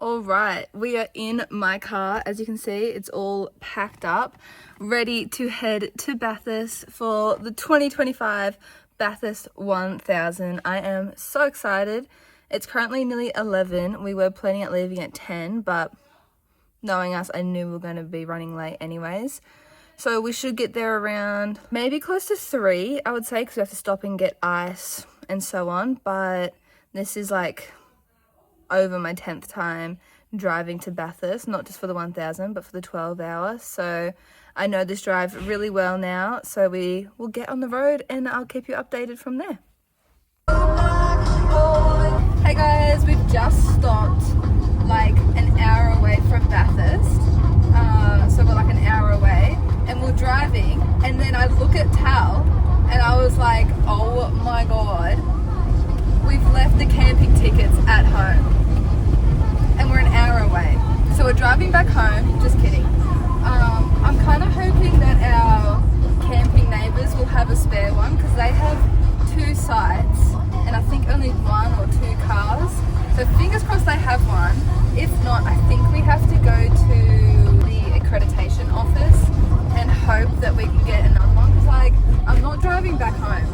All right, we are in my car. As you can see, it's all packed up, ready to head to Bathurst for the 2025 Bathurst 1000. I am so excited. It's currently nearly 11. We were planning on leaving at 10, but knowing us, I knew we were going to be running late anyways. So we should get there around maybe close to 3, I would say, because we have to stop and get ice and so on. But this is like over my 10th time driving to Bathurst, not just for the 1000 but for the 12 hour. So I know this drive really well now, so we will get on the road and I'll keep you updated from there. Hey guys, we've just stopped like an hour away from Bathurst, so we're like an hour away and we're driving, and then I look at Tal and I was like, oh my god, we've left the camping tickets at home and we're an hour away. So we're driving back home, just kidding. I'm kind of hoping that our camping neighbours will have a spare one because they have 2 sites and I think only 1 or 2 cars. So fingers crossed they have one. If not, I think we have to go to the accreditation office and hope that we can get another one because like I'm not driving back home.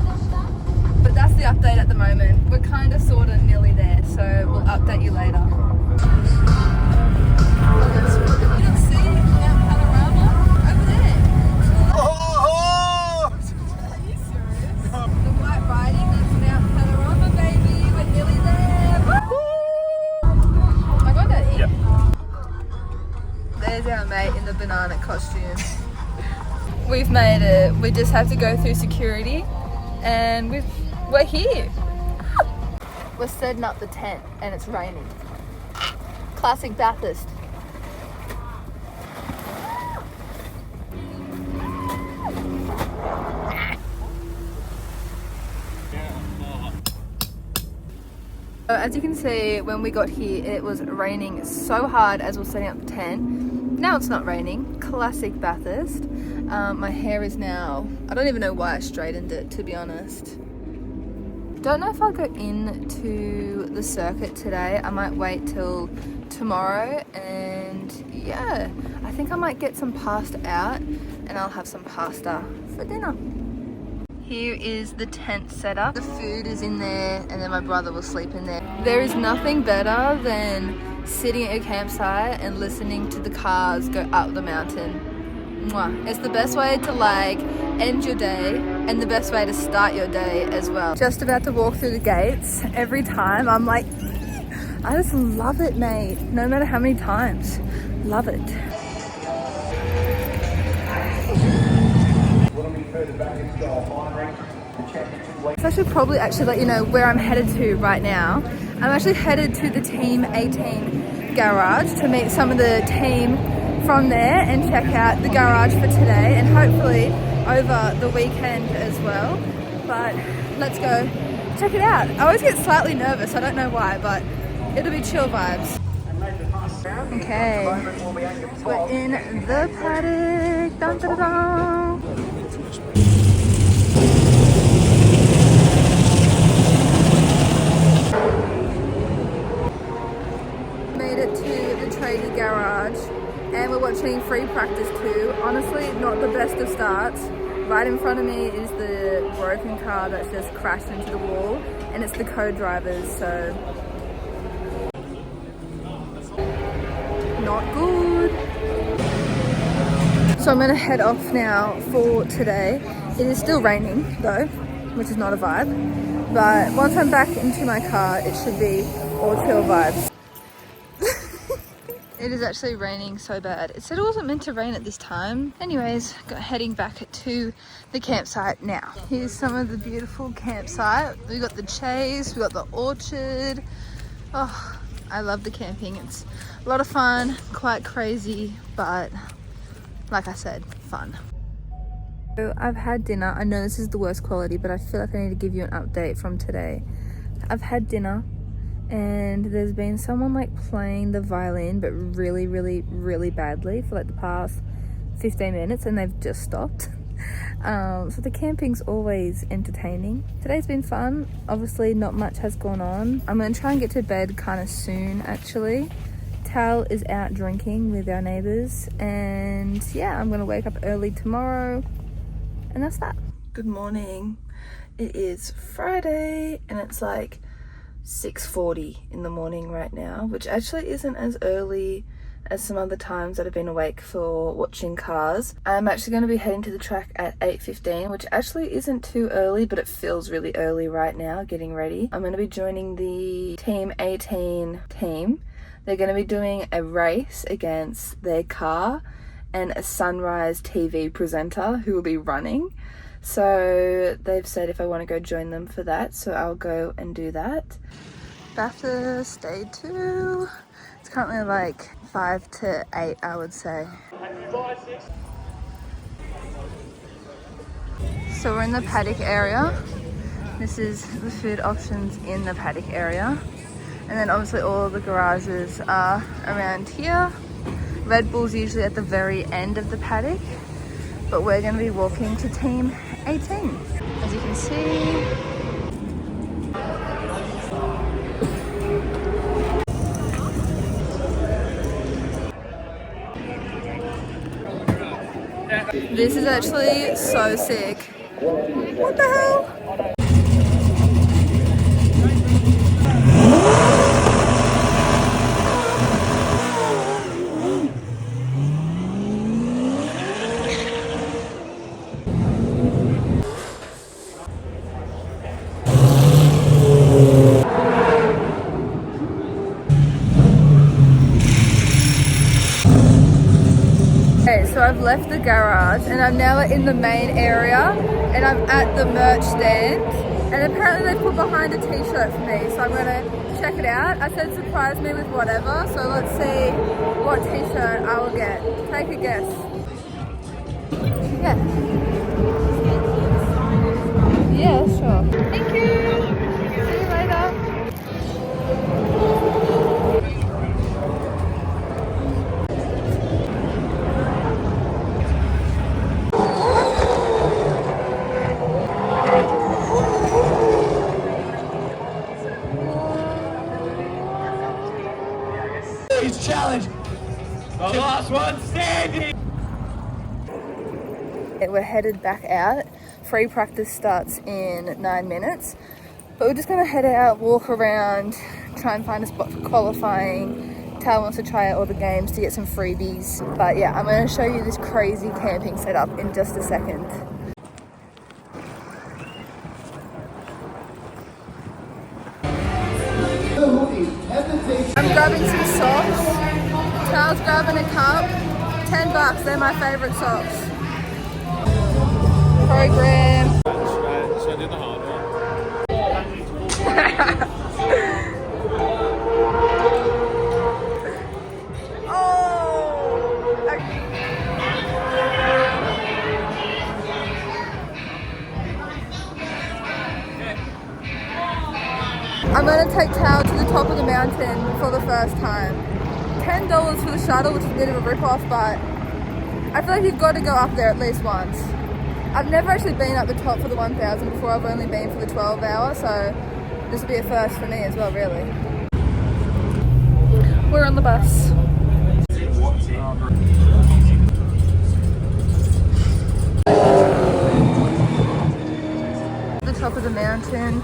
But that's the update at the moment. We're kind of sort of nearly there, so we'll update you later. You don't see Mount Panorama over there? Oh! Are you serious? The white riding, that's Mount Panorama, baby. We're nearly there. Woo! I got that in. Yep. There's our mate in the banana costume. We've made it. We just have to go through security and we're here. We're setting up the tent and it's raining. Classic Bathurst. So as you can see, when we got here, it was raining so hard as we're setting up the tent. Now it's not raining. Classic Bathurst. My hair is now, I don't even know why I straightened it, to be honest. Don't know if I'll go into the circuit today. I might wait till tomorrow, and yeah, I think I might get some pasta out and I'll have some pasta for dinner. Here is the tent setup. The food is in there and then my brother will sleep in there. There is nothing better than sitting at your campsite and listening to the cars go up the mountain. Mwah. It's the best way to like end your day and the best way to start your day as well. Just about to walk through the gates. Every time I'm like, I just love it, mate. No matter how many times. Love it. So I should probably actually let you know where I'm headed to right now. I'm actually headed to the Team 18 garage to meet some of the team from there and check out the garage for today and hopefully over the weekend as well. But let's go check it out. I always get slightly nervous, I don't know why, but it'll be chill vibes. Okay, we're in the paddock. Dun, dun, dun, dun. Made it to the tradie garage and we're watching free practice 2. Honestly, not the best of starts. Right in front of me is the broken car that's just crashed into the wall and it's the co-drivers, so not good. So I'm gonna head off now for today. It is still raining though, which is not a vibe, but once I'm back into my car it should be all chill vibes. It is actually raining so bad. It said it wasn't meant to rain at this time. Anyways, heading back to the campsite now. Here's some of the beautiful campsite. We got the chase, we got the orchard. Oh, I love the camping. It's a lot of fun, quite crazy, but like I said, fun. So I've had dinner. I know this is the worst quality, but I feel like I need to give you an update from today. I've had dinner. And there's been someone like playing the violin but really badly for like the past 15 minutes and they've just stopped. So the camping's always entertaining. Today's been fun. Obviously not much has gone on. I'm gonna try and get to bed kind of soon actually. Tal is out drinking with our neighbours, and yeah, I'm gonna wake up early tomorrow, and that's that. Good morning. It is Friday and it's like 6:40 in the morning right now, which actually isn't as early as some other times that I've been awake for watching cars. I'm actually going to be heading to the track at 8:15, which actually isn't too early, but it feels really early right now, getting ready. I'm going to be joining the Team 18 team. They're going to be doing a race against their car and a Sunrise TV presenter who will be running. So they've said if I want to go join them for that, so I'll go and do that. Bathurst day 2. It's currently like 5 to 8, I would say. So we're in the paddock area. This is the food options in the paddock area. And then obviously all of the garages are around here. Red Bull's usually at the very end of the paddock, but we're going to be walking to Team 18. As you can see, this is actually so sick. What the hell? Okay, so I've left the garage and I'm now in the main area and I'm at the merch stand, and apparently they've put behind a t-shirt for me, so I'm gonna check it out. I said surprise me with whatever, so let's see what t-shirt I will get. Take a guess. Yeah. Yeah, sure. Thank you. See you later. Challenge. The last one standing. We're headed back out. Free practice starts in 9 minutes, but we're just gonna head out, walk around, try and find a spot for qualifying. Tal wants to try out all the games to get some freebies, but yeah, I'm gonna show you this crazy camping setup in just a second. I'm grabbing some socks. Tal's grabbing a cup. $10, they're my favourite socks. Program. Should I do the hard one? Oh! I'm gonna take Tal to the top of the mountain for the first time. $10 for the shuttle, which is a bit of a rip-off, but I feel like you've got to go up there at least once. I've never actually been up the top for the 1000 before. I've only been for the 12 hour, so this will be a first for me as well, really. We're on the bus. At the top of the mountain,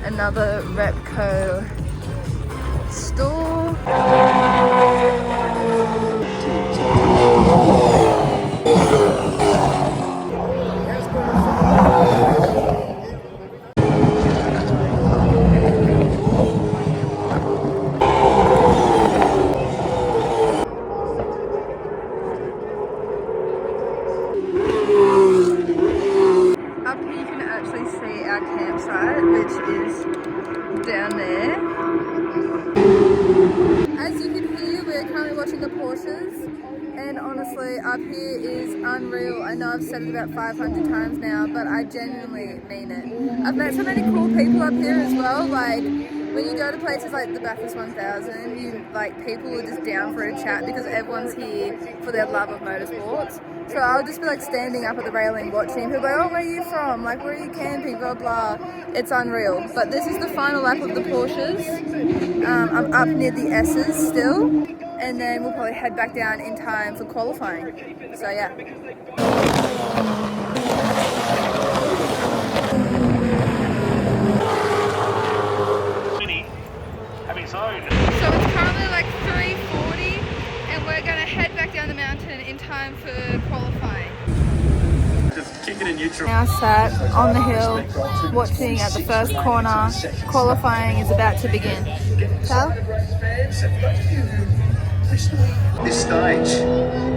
another Repco store. Up here you can actually see our campsite, which is down there. As you can hear, we're currently watching the Porsches, and honestly, up here is unreal. I know I've said it about 500 times now, but I genuinely mean it. I've met so many cool people up here as well. Like, when you go to places like the Bathurst 1000, people are just down for a chat because everyone's here for their love of motorsports. So I'll just be like standing up at the railing watching. People are like, oh, where are you from? Like, where are you camping? Blah, blah. It's unreal. But this is the final lap of the Porsches. I'm up near the S's still. and then we'll probably head back down in time for qualifying. So yeah. So it's currently like 3:40 and we're going to head back down the mountain in time for qualifying. Just kick it in neutral. Now sat on the hill watching at the first corner. Qualifying is about to begin. Tal? This stage,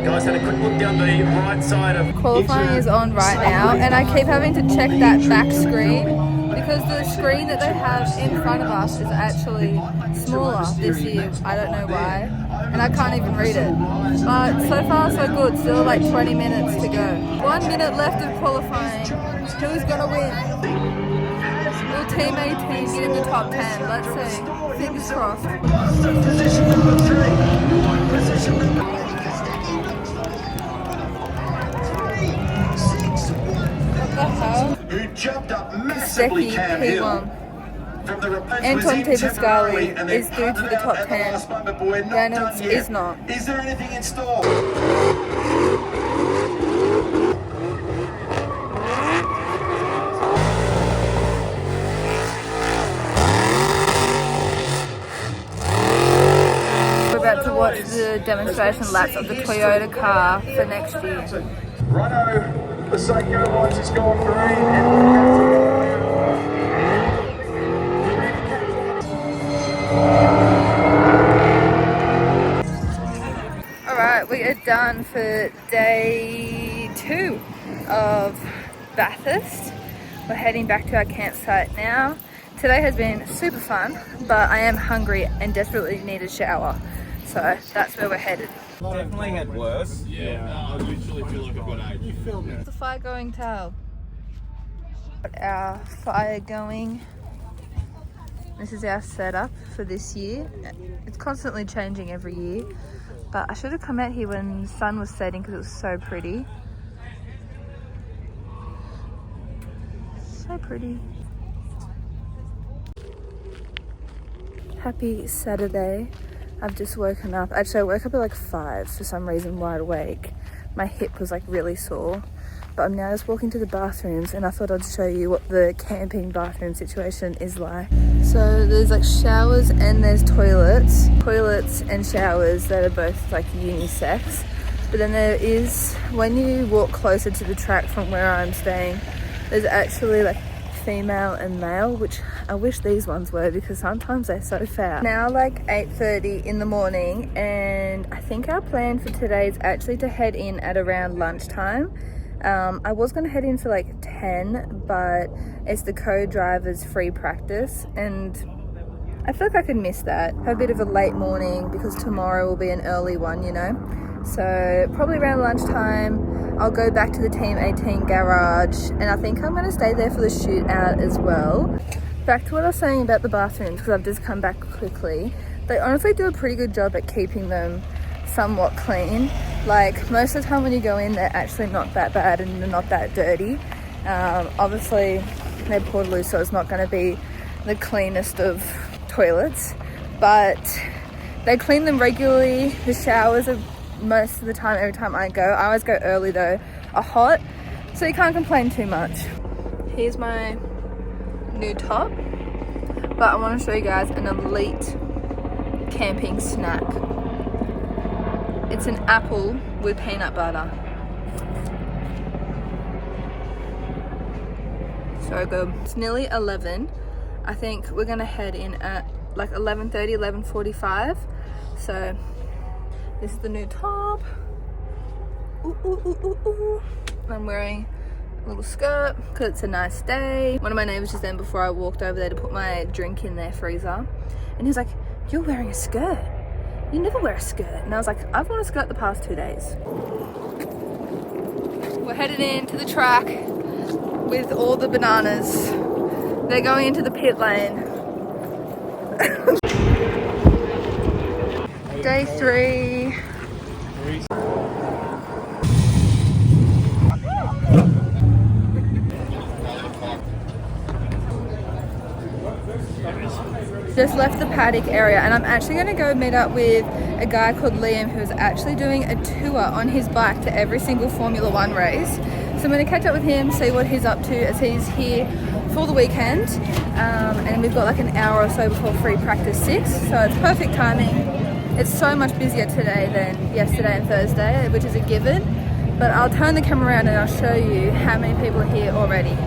guys, had a quick look down the right side of Qualifying is on right now, and I keep having to check that back screen because the screen that they have in front of us is actually smaller this year. I don't know why, and I can't even read it. But so far so good, still like 20 minutes to go. 1 minute left of qualifying. Who's gonna win? Will Team 18 get in the top 10? Let's see. Fingers crossed. position number 3. Position number What the hell? who jumped up massively Becky Cam Hill. P1. From the replacement Anton was in temporarily Tibascali and then is due to punted the out top at the 10. last moment, but we're not Reynolds done yet. is not. Is there anything in store? We're about to watch the demonstration laps of the Toyota car for next year. Righto, the Psycho once has gone green and we're about to go. Alright, we are done for day 2 of Bathurst. We're heading back to our campsite now. Today has been super fun, but I am hungry and desperately need a shower. So that's where we're headed. Definitely had worse. I literally feel like I've got age. What's the fire going, Tal? Got our fire going. This is our setup for this year. It's constantly changing every year, but I should have come out here when the sun was setting because it was so pretty. So pretty. Happy Saturday. I've just woken up. Actually, I woke up at like 5 for some reason, wide awake. My hip was like really sore. But I'm now just walking to the bathrooms and I thought I'd show you what the camping bathroom situation is like. So there's like showers and there's toilets. Toilets and showers that are both like unisex. But then there is, when you walk closer to the track from where I'm staying, there's actually like female and male, which I wish these ones were because sometimes they're so foul. Now like 8:30 in the morning and I think our plan for today is actually to head in at around lunchtime. I was going to head in for like 10, but it's the co-driver's free practice and I feel like I could miss that. Have a bit of a late morning because tomorrow will be an early one, you know. So probably around lunchtime I'll go back to the Team 18 garage and I think I'm going to stay there for the shootout as well. Back to what I was saying about the bathrooms because I've just come back quickly. They honestly do a pretty good job at keeping them somewhat clean. Like most of the time when you go in, they're actually not that bad and they're not that dirty. Obviously they're Portaloo, so it's not going to be the cleanest of toilets, but they clean them regularly. The showers are most of the time, every time I go. I always go early though, are hot, so you can't complain too much. Here's my new top, but I want to show you guys an elite camping snack. It's an apple with peanut butter. So good. It's nearly 11. I think we're gonna head in at like 11:30, 11:45. So this is the new top. Ooh, ooh, ooh, ooh, ooh. I'm wearing a little skirt because it's a nice day. One of my neighbors just then, before I walked over there to put my drink in their freezer, and he was like, "You're wearing a skirt. You never wear a skirt." And I was like, "I've worn a skirt the past 2 days." We're headed into the track with all the bananas. They're going into the pit lane. Day 3. Just left the paddock area, and I'm actually going to go meet up with a guy called Liam who's actually doing a tour on his bike to every single Formula One race. So I'm going to catch up with him, see what he's up to as he's here for the weekend. And we've got like an hour or so before free practice 6, so it's perfect timing. It's so much busier today than yesterday and Thursday, which is a given. But I'll turn the camera around and I'll show you how many people are here already.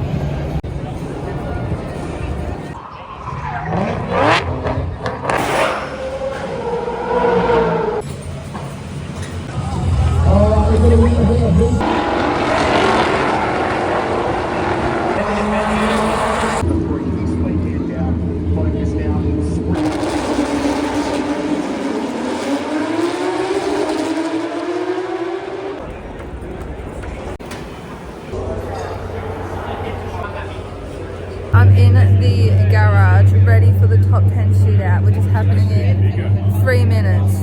I'm in the garage ready for the top 10 shootout, which is happening in 3 minutes.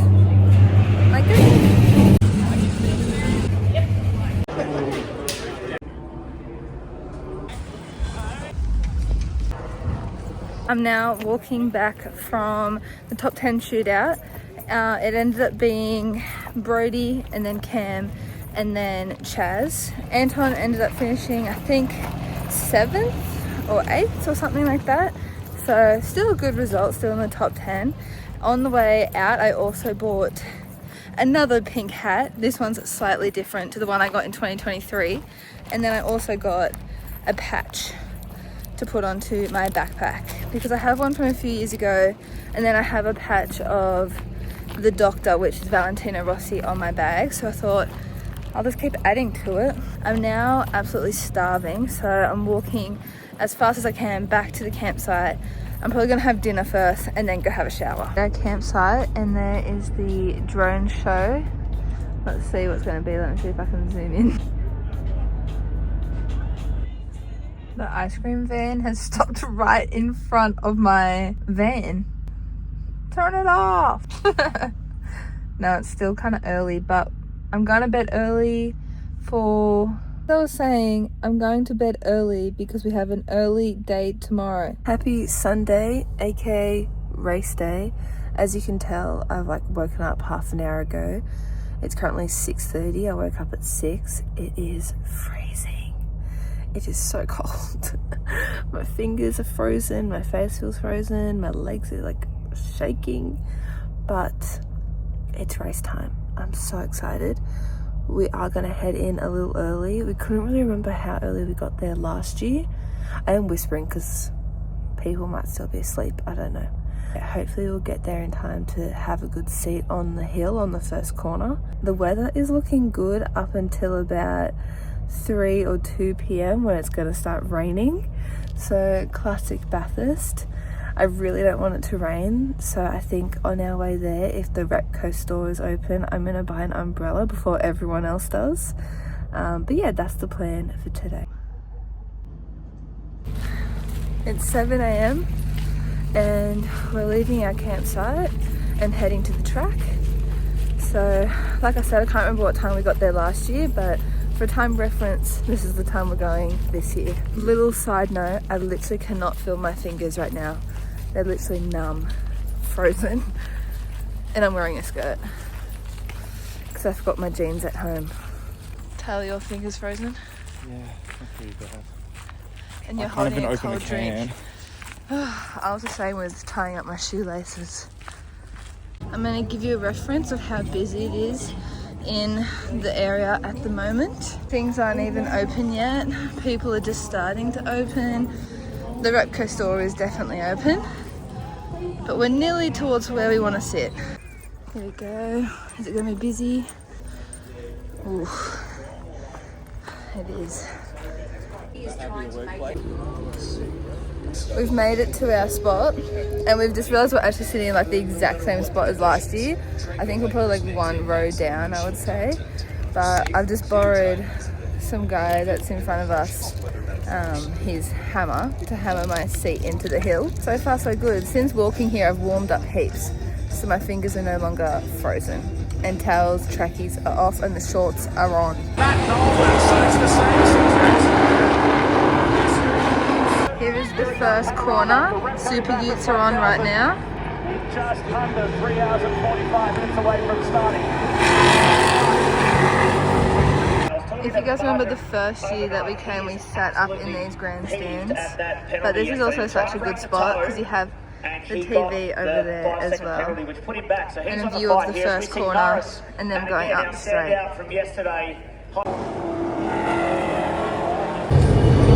Like this. I'm now walking back from the top 10 shootout. It ended up being Brody and then Cam and then Chaz. Anton ended up finishing, I think, 7th or 8th or something like that. So still a good result, still in the top 10. On the way out, I also bought another pink hat. This one's slightly different to the one I got in 2023. And then I also got a patch to put onto my backpack because I have one from a few years ago, and then I have a patch of the Doctor, which is Valentino Rossi, on my bag. So I thought I'll just keep adding to it. I'm now absolutely starving, so I'm walking as fast as I can back to the campsite. I'm probably gonna have dinner first and then go have a shower. Our campsite, and there is the drone show. Let's see what's gonna be. Let me see if I can zoom in. The ice cream van has stopped right in front of my van. Turn it off. No, it's still kind of early, but I'm going to bed early for... As I was saying, I'm going to bed early because we have an early day tomorrow. Happy Sunday, aka race day. As you can tell, I've like woken up half an hour ago. It's currently 6:30. I woke up at 6. It is freezing. It is so cold. My fingers are frozen, my face feels frozen, my legs are like shaking, but it's race time. I'm so excited. We are gonna head in a little early. We couldn't really remember how early we got there last year. I am whispering because people might still be asleep, I don't know. Hopefully we'll get there in time to have a good seat on the hill on the first corner. The weather is looking good up until about 3 or 2 p.m. when it's going to start raining. So classic Bathurst. I really don't want it to rain, so I think on our way there, if the Repco store is open, I'm going to buy an umbrella before everyone else does. But yeah, that's the plan for today. It's 7 a.m. and we're leaving our campsite and heading to the track. So like I said, I can't remember what time we got there last year, but for time reference, this is the time we're going this year. Little side note, I literally cannot feel my fingers right now. They're literally numb, frozen, and I'm wearing a skirt because I forgot my jeans at home. Taylor, your fingers frozen? Yeah, that's pretty bad. And you're holding a cold drink. I was the same with tying up my shoelaces. I'm going to give you a reference of how busy it is in the area at the moment. Things aren't even open yet. People are just starting to open. The Repco store is definitely open, but we're nearly towards where we want to sit. Here we go. Is it going to be busy? Ooh, it is. We've made it to our spot, and we've just realised we're actually sitting in like the exact same spot as last year. I think we're probably like one row down, I would say. But I've just borrowed some guy that's in front of us his hammer to hammer my seat into the hill. So far so good. Since walking here, I've warmed up heaps, so my fingers are no longer frozen. And towels, trackies are off, and the shorts are on. Here is the first corner. Super Utes are on right now. Just under 3 hours and 45 minutes away from starting. If you guys remember the first year that we came, we sat up in these grandstands. But this is also such a good spot because you have the TV over there as well. And a view of the first corner and then going up straight.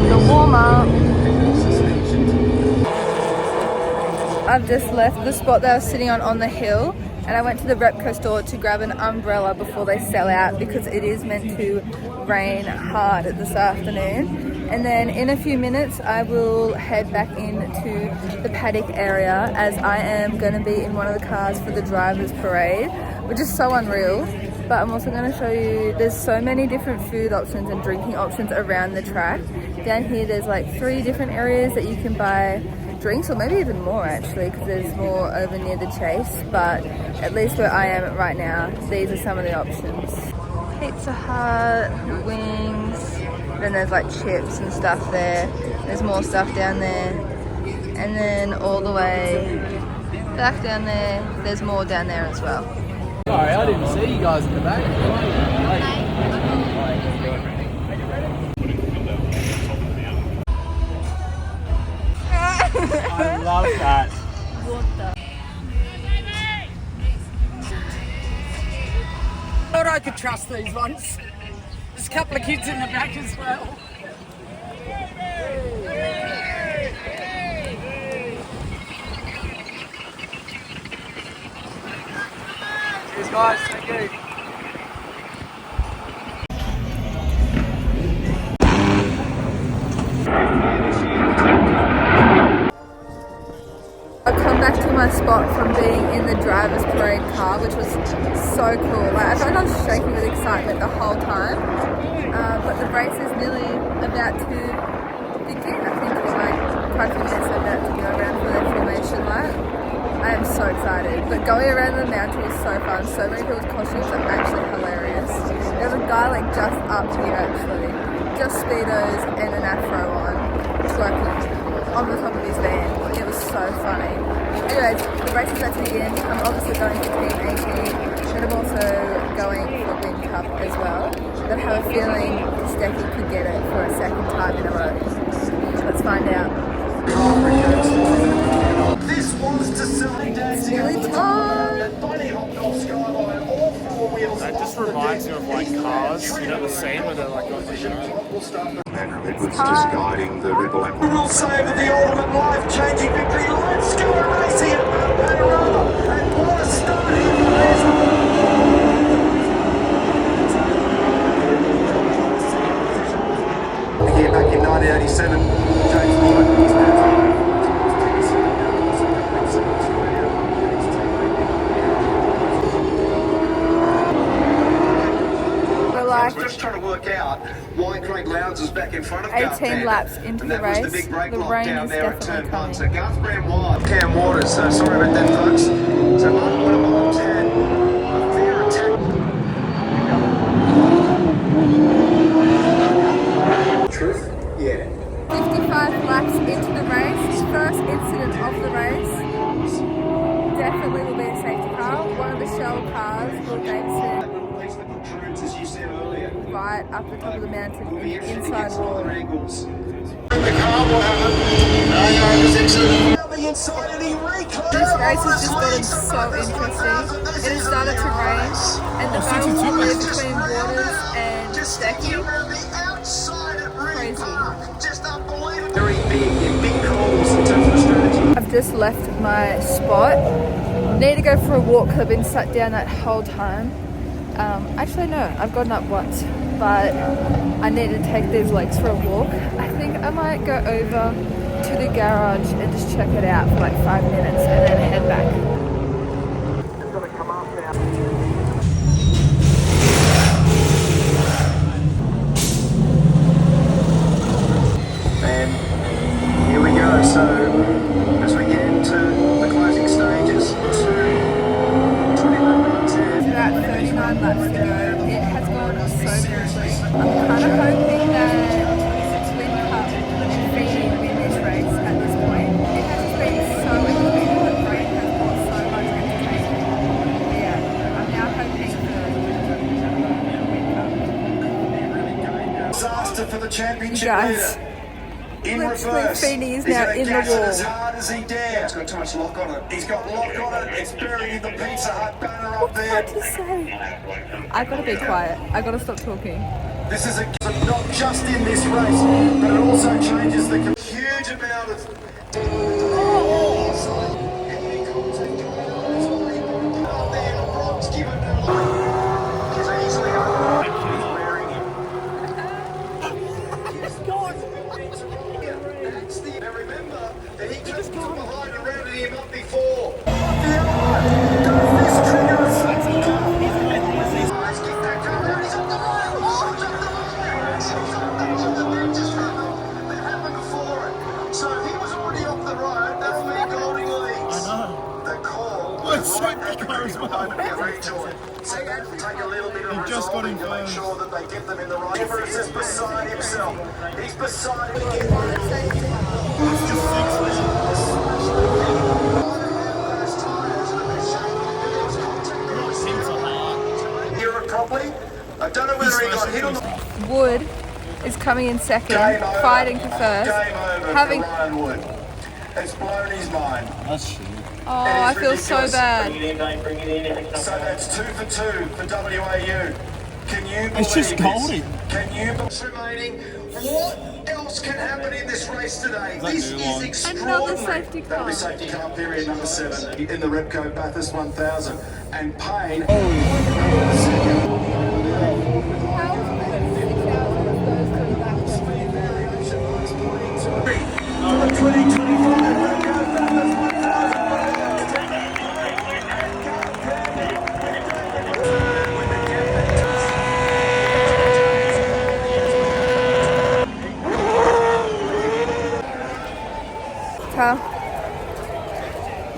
The warm-up. I've just left the spot that I was sitting on the hill, and I went to the Repco store to grab an umbrella before they sell out because it is meant to rain hard this afternoon. And then in a few minutes I will head back into the paddock area as I am going to be in one of the cars for the drivers parade, which is so unreal. But I'm also going to show you, there's so many different food options and drinking options around the track. Down here there's like 3 different areas that you can buy drinks, or maybe even more actually, because there's more over near the chase. But at least where I am right now, these are some of the options. Pizza Hut, wings, then there's like chips and stuff there. There's more stuff down there. And then all the way back down there, there's more down there as well. Sorry, I didn't see you guys in the back. I love that. Thought I could trust these ones. There's a couple of kids in the back as well. Cheers guys, thank you. I've come back to my spot from being in the driver's parade car, which was so cool. Like, I felt like I was shaking with excitement the whole time. But the race is nearly about to begin. I think in like quite a few minutes I'm about to go around for their formation lap. I am so excited. But going around the mountain was so fun. So many people's costumes are actually hilarious. There was a guy like just up here actually, just speedos and an afro on, twerking on the top of his van. It was so funny. Anyways, the race is about to begin. I'm obviously going for Team 18, but I'm also going for Win Cup as well. But I have a feeling Stecky could get it for a second time in a row. Let's find out. This was to celebrate It's nearly time. That just reminds me of like Cars, you know, the scene where they're like on the show. Edwards just guiding the Rebel Apple. Will save the ultimate life-changing victory. Let's go racing at Panorama. And what a start here for this. Here back in 1987, James Wright, he's now We're like just trying to work out why Craig Lowndes is back in front of 18 laps into the race. The rain is definitely coming. So Garth Graham Wyatt, Cam Waters, sorry about that folks. So Martin Winterbourne's had a fair attack. Truth? Yeah. 55 laps into the race, first incident of the race. Definitely will be a safety car. One of the Shell cars, Will Davidson, As you said earlier. right up the top of the mountain in the inside wall. This race has just gotten so interesting. It has started to rain, and the battle here between Waters and Stecky, crazy. Very big calls in terms of strategy. I've just left my spot. Need to go for a walk because I've been sat down that whole time. Actually no, I've gotten up once, but I need to take these legs for a walk. I think I might go over to the garage and just check it out for like 5 minutes and then head back. And here we go. So as we get into the closing stages, About 39 laps to go. It has gone so quickly. I'm kind of hoping that Win Cup Fiji win this race at this for the championship Guys, leader. In literally reverse. Feeney is He's now gonna in the gas it wall. as hard as he dare. He's got too much lock on it. He's got lock on it. It's buried in the Pizza Hut banner up What there. to say? I gotta be quiet. I gotta stop talking. This is not just in this race, but it also changes the huge amount of. Now remember that he just got behind and rounded him up before. So he was already off the road. That'll be Golding leads. I know. The call. Let's check the car as well. So that will take a little bit of resolving to make sure that they get them in the right. Everest is beside himself. He's beside Hear it properly. I don't know whether he got hit on the Wood is coming in second, Game over. fighting for first. Game over Having for Ryan Wood. It's blown his mind. That's shit. oh, I feel so ridiculous. bad. So that's 2 for 2 for WAU. Can you believe It's just this? Golding. Can you believe remaining? What else can happen in this race today? This is extraordinary. Another safety car. That'll be safety car period number 7 in the Repco Bathurst 1000. And Payne.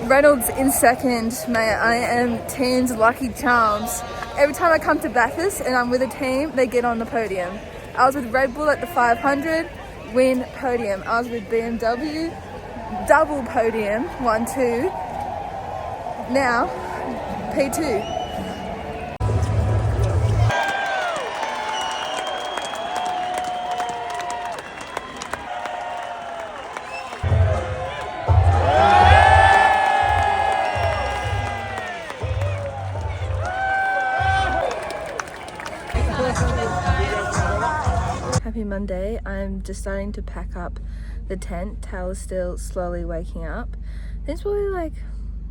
Reynolds in second, mate. I am team's lucky charms. Every time I come to Bathurst and I'm with a team, they get on the podium. I was with Red Bull at the 500, win podium. I was with BMW, double podium, 1-2. Now, P2. Happy Monday. I'm just starting to pack up the tent. Tal is still slowly waking up. It's probably like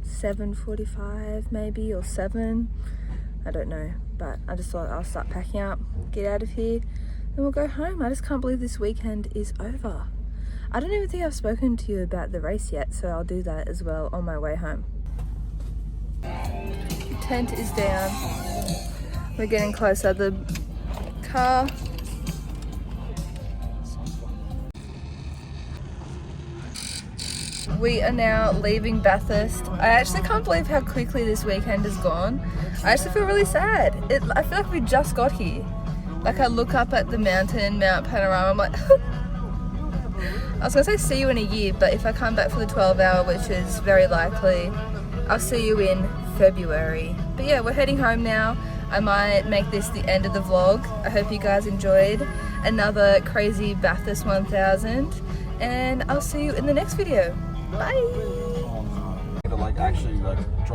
7:45 maybe, or 7. I don't know, but I just thought I'll start packing up, get out of here, and we'll go home. I just can't believe this weekend is over. I don't even think I've spoken to you about the race yet, so I'll do that as well on my way home. The tent is down. We're getting closer. The car. We are now leaving Bathurst. I actually can't believe how quickly this weekend has gone. I actually feel really sad. I feel like we just got here. Like I look up at the mountain, Mount Panorama, I'm like, I was gonna say see you in a year, but if I come back for the 12-hour, which is very likely, I'll see you in February. But yeah, we're heading home now. I might make this the end of the vlog. I hope you guys enjoyed another crazy Bathurst 1000, and I'll see you in the next video. Bye! Like actually like drive.